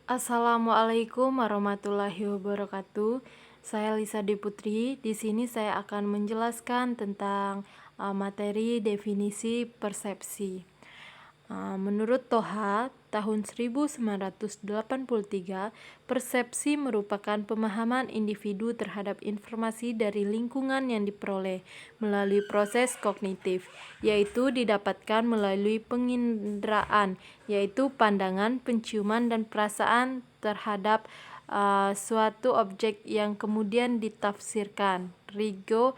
Assalamualaikum warahmatullahi wabarakatuh. Saya Lisa Putri. Di sini saya akan menjelaskan tentang materi definisi persepsi. Menurut Toha, tahun 1983, persepsi merupakan pemahaman individu terhadap informasi dari lingkungan yang diperoleh melalui proses kognitif, yaitu didapatkan melalui penginderaan, yaitu pandangan, penciuman, dan perasaan terhadap suatu objek yang kemudian ditafsirkan. Rigo,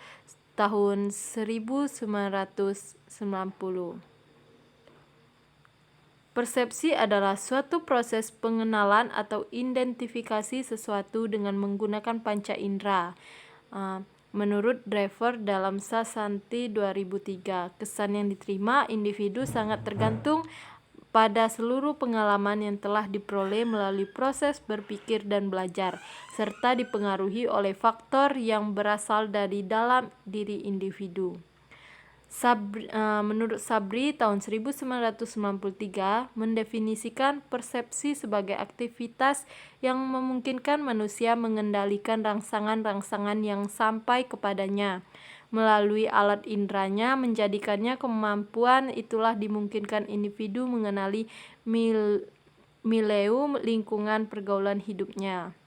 tahun 1990. Persepsi adalah suatu proses pengenalan atau identifikasi sesuatu dengan menggunakan panca indera. Menurut Driver dalam Sasanti 2003, kesan yang diterima individu sangat tergantung pada seluruh pengalaman yang telah diperoleh melalui proses berpikir dan belajar, serta dipengaruhi oleh faktor yang berasal dari dalam diri individu. Menurut Sabri tahun 1993 mendefinisikan persepsi sebagai aktivitas yang memungkinkan manusia mengendalikan rangsangan-rangsangan yang sampai kepadanya melalui alat inderanya, menjadikannya kemampuan itulah dimungkinkan individu mengenali milieu lingkungan pergaulan hidupnya.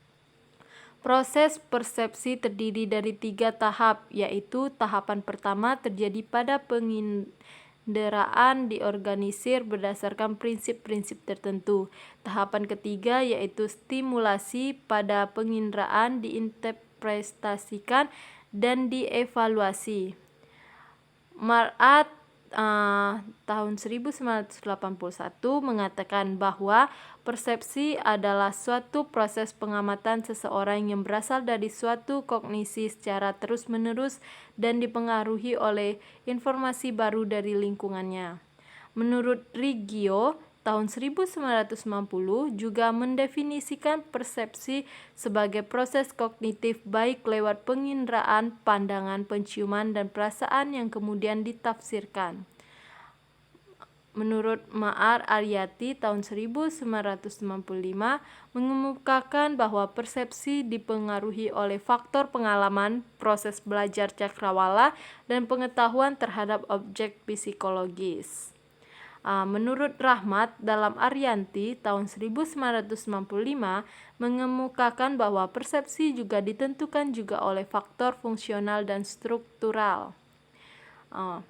Proses persepsi terdiri dari 3 tahap, yaitu tahapan pertama terjadi pada penginderaan diorganisir berdasarkan prinsip-prinsip tertentu. Tahapan ketiga yaitu stimulasi pada penginderaan diinterpretasikan dan dievaluasi. Mar'at tahun 1981 mengatakan bahwa persepsi adalah suatu proses pengamatan seseorang yang berasal dari suatu kognisi secara terus-menerus dan dipengaruhi oleh informasi baru dari lingkungannya. Menurut Riggio, tahun 1990 juga mendefinisikan persepsi sebagai proses kognitif baik lewat penginderaan, pandangan, penciuman, dan perasaan yang kemudian ditafsirkan. Menurut Ma'ar Aryati tahun 1995 mengemukakan bahwa persepsi dipengaruhi oleh faktor pengalaman, proses belajar cakrawala, dan pengetahuan terhadap objek psikologis. Menurut Rahmat dalam Aryanti tahun 1995 mengemukakan bahwa persepsi juga ditentukan juga oleh faktor fungsional dan struktural.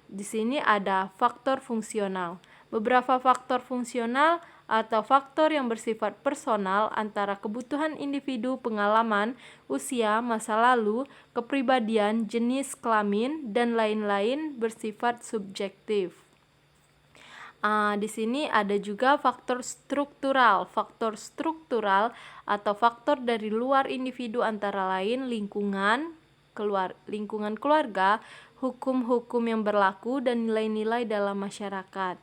Di sini ada faktor fungsional. Beberapa faktor fungsional atau faktor yang bersifat personal antara kebutuhan individu, pengalaman, usia, masa lalu, kepribadian, jenis kelamin, dan lain-lain bersifat subjektif. Di sini ada juga faktor struktural. Faktor struktural atau faktor dari luar individu antara lain lingkungan keluarga, hukum-hukum yang berlaku, dan nilai-nilai dalam masyarakat.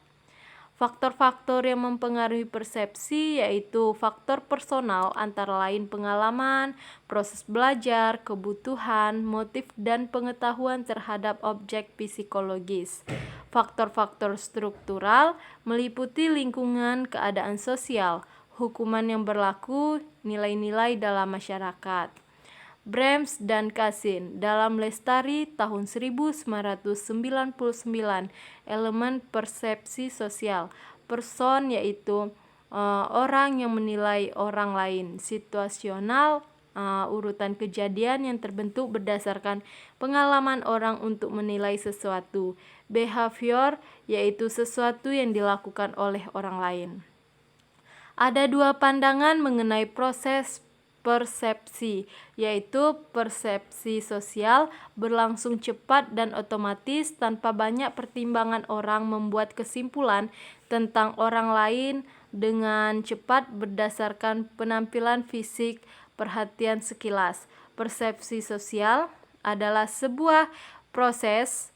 Faktor-faktor yang mempengaruhi persepsi yaitu faktor personal antara lain pengalaman, proses belajar, kebutuhan, motif, dan pengetahuan terhadap objek psikologis. Faktor-faktor struktural meliputi lingkungan, keadaan sosial, hukuman yang berlaku, nilai-nilai dalam masyarakat. Brems dan Kasin dalam Lestari tahun 1999, elemen persepsi sosial. Person yaitu orang yang menilai orang lain. Situasional, urutan kejadian yang terbentuk berdasarkan pengalaman orang untuk menilai sesuatu. Behavior yaitu sesuatu yang dilakukan oleh orang lain. Ada 2 pandangan mengenai proses persepsi, yaitu persepsi sosial berlangsung cepat dan otomatis tanpa banyak pertimbangan. Orang membuat kesimpulan tentang orang lain dengan cepat berdasarkan penampilan fisik, perhatian sekilas. Persepsi sosial adalah sebuah proses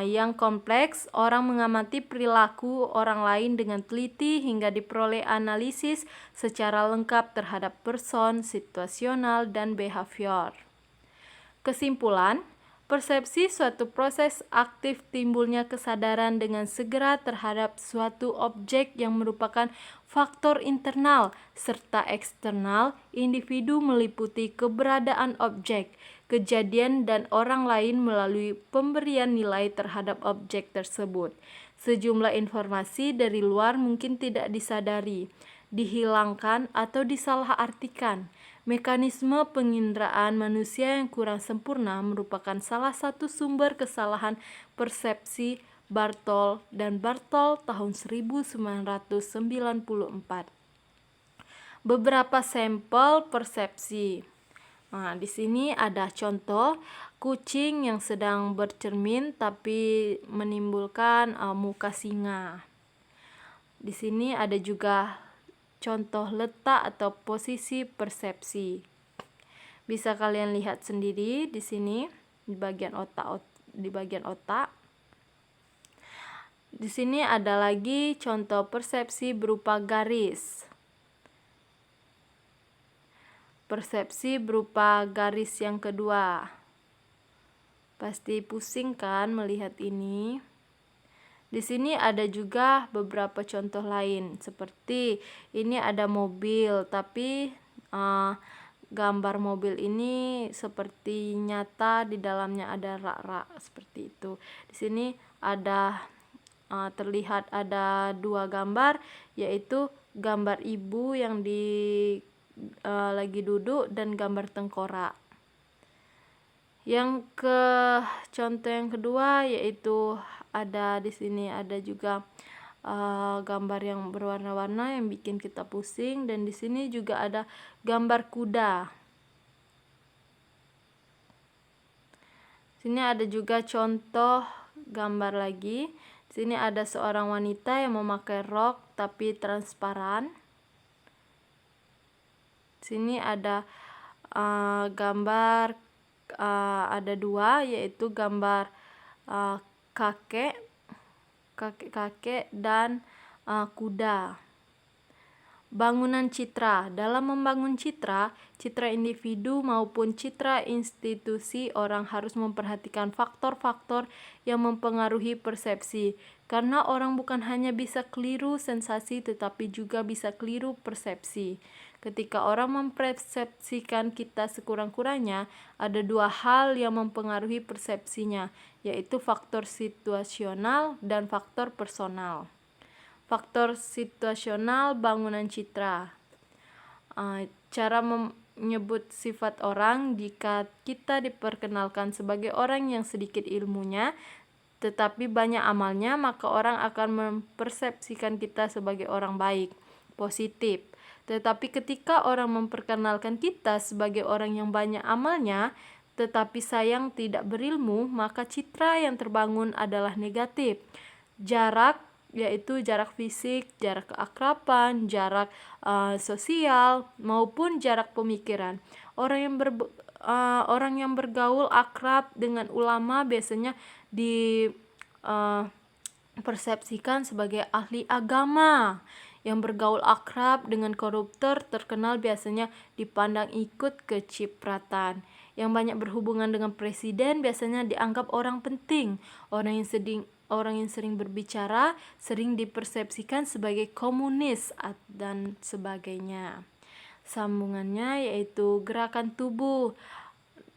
yang kompleks. Orang mengamati perilaku orang lain dengan teliti hingga diperoleh analisis secara lengkap terhadap person, situasional, dan behavior. Kesimpulan, Persepsi suatu proses aktif timbulnya kesadaran dengan segera terhadap suatu objek yang merupakan faktor internal serta eksternal individu meliputi keberadaan objek, kejadian dan orang lain melalui pemberian nilai terhadap objek tersebut. Sejumlah informasi dari luar mungkin tidak disadari, dihilangkan atau disalahartikan. Mekanisme penginderaan manusia yang kurang sempurna merupakan salah satu sumber kesalahan persepsi Bartol tahun 1994. Beberapa sampel persepsi. Nah, di sini ada contoh kucing yang sedang bercermin tapi menimbulkan muka singa. Di sini ada juga contoh letak atau posisi persepsi. Bisa kalian lihat sendiri di sini di bagian otak. Di sini ada lagi contoh persepsi berupa garis. Persepsi berupa garis yang kedua. Pasti pusing kan melihat ini? Di sini ada juga beberapa contoh lain, seperti ini ada mobil, tapi gambar mobil ini seperti nyata, di dalamnya ada rak-rak seperti itu. Di sini ada terlihat ada dua gambar, yaitu gambar ibu yang lagi duduk dan gambar tengkorak. Contoh yang kedua yaitu ada di sini ada juga gambar yang berwarna-warna yang bikin kita pusing, dan di sini juga ada gambar kuda. Sini ada juga contoh gambar lagi. Sini ada seorang wanita yang memakai rok tapi transparan. Sini ada gambar ada dua, yaitu gambar kakek dan kuda. Bangunan citra. Dalam membangun citra individu maupun citra institusi, orang harus memperhatikan faktor-faktor yang mempengaruhi persepsi, karena orang bukan hanya bisa keliru sensasi tetapi juga bisa keliru persepsi. Ketika orang mempersepsikan kita sekurang-kurangnya, ada dua hal yang mempengaruhi persepsinya, yaitu faktor situasional dan faktor personal. Faktor situasional bangunan citra. Cara menyebut sifat orang jika kita diperkenalkan sebagai orang yang sedikit ilmunya tetapi banyak amalnya, maka orang akan mempersepsikan kita sebagai orang baik, positif. Tetapi ketika orang memperkenalkan kita sebagai orang yang banyak amalnya tetapi sayang tidak berilmu, maka citra yang terbangun adalah negatif. Jarak, yaitu jarak fisik, jarak keakraban, jarak sosial maupun jarak pemikiran. Orang yang bergaul akrab dengan ulama biasanya dipersepsikan sebagai ahli agama. Yang bergaul akrab dengan koruptor terkenal biasanya dipandang ikut kecipratan. Yang banyak berhubungan dengan presiden biasanya dianggap orang penting. Orang yang sering berbicara sering dipersepsikan sebagai komunis dan sebagainya. Sambungannya yaitu gerakan tubuh.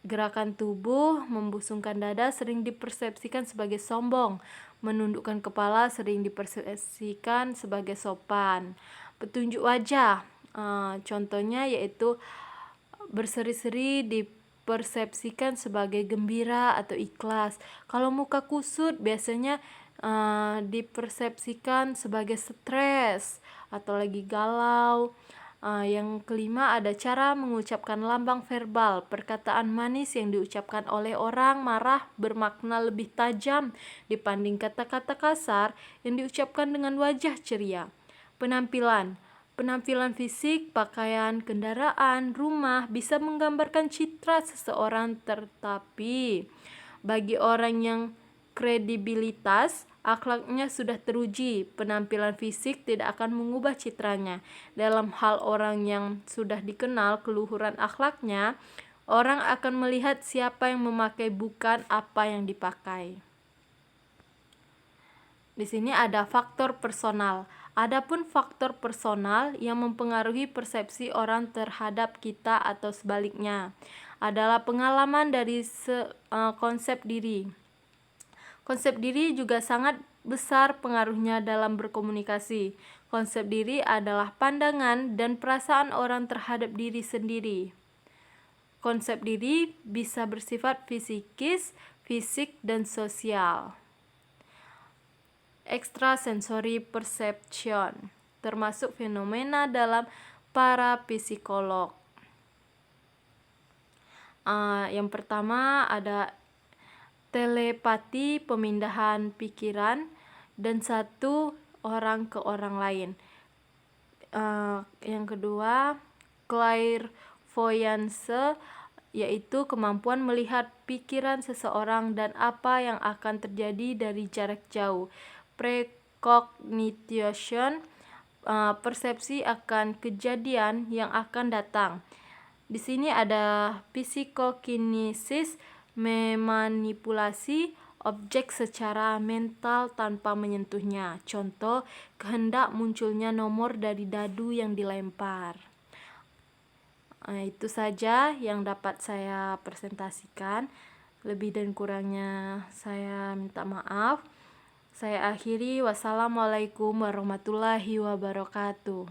Gerakan tubuh membusungkan dada sering dipersepsikan sebagai sombong. Menundukkan kepala sering dipersepsikan sebagai sopan. Petunjuk wajah, contohnya yaitu berseri-seri dipersepsikan sebagai gembira atau ikhlas. Kalau muka kusut biasanya dipersepsikan sebagai stres atau lagi galau. Yang kelima ada cara mengucapkan lambang verbal. Perkataan manis yang diucapkan oleh orang marah bermakna lebih tajam dibanding kata-kata kasar yang diucapkan dengan wajah ceria. Penampilan fisik, pakaian, kendaraan, rumah bisa menggambarkan citra seseorang, tetapi bagi orang yang kredibilitas, akhlaknya sudah teruji, penampilan fisik tidak akan mengubah citranya. Dalam hal orang yang sudah dikenal keluhuran akhlaknya, Orang akan melihat siapa yang memakai, bukan apa yang dipakai. Di sini ada faktor personal. Adapun faktor personal yang mempengaruhi persepsi orang terhadap kita atau sebaliknya adalah pengalaman dari konsep diri. Konsep diri juga sangat besar pengaruhnya dalam berkomunikasi. Konsep diri adalah pandangan dan perasaan orang terhadap diri sendiri. Konsep diri bisa bersifat fisikis, fisik, dan sosial. Extrasensory perception, termasuk fenomena dalam para psikolog. Yang pertama ada telepati, pemindahan pikiran dan satu orang ke orang lain. Yang kedua, clairvoyance, yaitu kemampuan melihat pikiran seseorang dan apa yang akan terjadi dari jarak jauh. Precognition, persepsi akan kejadian yang akan datang. Di sini ada psikokinesis, memanipulasi objek secara mental tanpa menyentuhnya. Contoh, kehendak munculnya nomor dari dadu yang dilempar. Itu saja yang dapat saya presentasikan. Lebih dan kurangnya saya minta maaf. Saya akhiri. Wassalamualaikum warahmatullahi wabarakatuh.